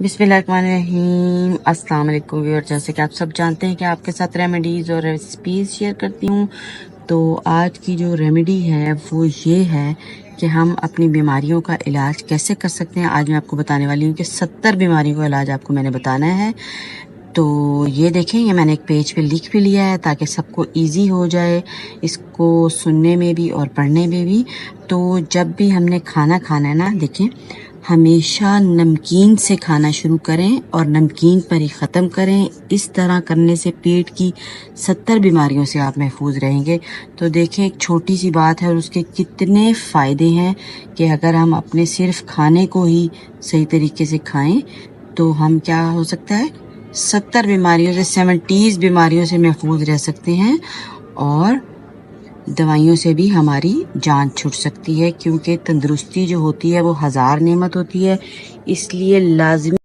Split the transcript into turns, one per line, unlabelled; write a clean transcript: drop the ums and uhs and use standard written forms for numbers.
بسم اللہ الرحمن الرحیم۔ السلام علیکم ویور، جیسے کہ آپ سب جانتے ہیں کہ آپ کے ساتھ ریمیڈیز اور ریسپیز شیئر کرتی ہوں، تو آج کی جو ریمیڈی ہے وہ یہ ہے کہ ہم اپنی بیماریوں کا علاج کیسے کر سکتے ہیں۔ آج میں آپ کو بتانے والی ہوں کہ 70 بیماریوں کا علاج آپ کو میں نے بتانا ہے۔ تو یہ دیکھیں، یہ میں نے ایک پیج پہ لکھ بھی لیا ہے تاکہ سب کو ایزی ہو جائے اس کو سننے میں بھی اور پڑھنے میں بھی۔ تو جب بھی ہم نے کھانا کھانا ہے نا، دیکھیں ہمیشہ نمکین سے کھانا شروع کریں اور نمکین پر ہی ختم کریں۔ اس طرح کرنے سے پیٹ کی 70 بیماریوں سے آپ محفوظ رہیں گے۔ تو دیکھیں، ایک چھوٹی سی بات ہے اور اس کے کتنے فائدے ہیں کہ اگر ہم اپنے صرف کھانے کو ہی صحیح طریقے سے کھائیں تو ہم کیا ہو سکتا ہے، 70 بیماریوں سے 70 بیماریوں سے محفوظ رہ سکتے ہیں، اور دوائیوں سے بھی ہماری جان چھٹ سکتی ہے، کیونکہ تندرستی جو ہوتی ہے وہ 1000 نعمت ہوتی ہے۔ اس لیے لازمی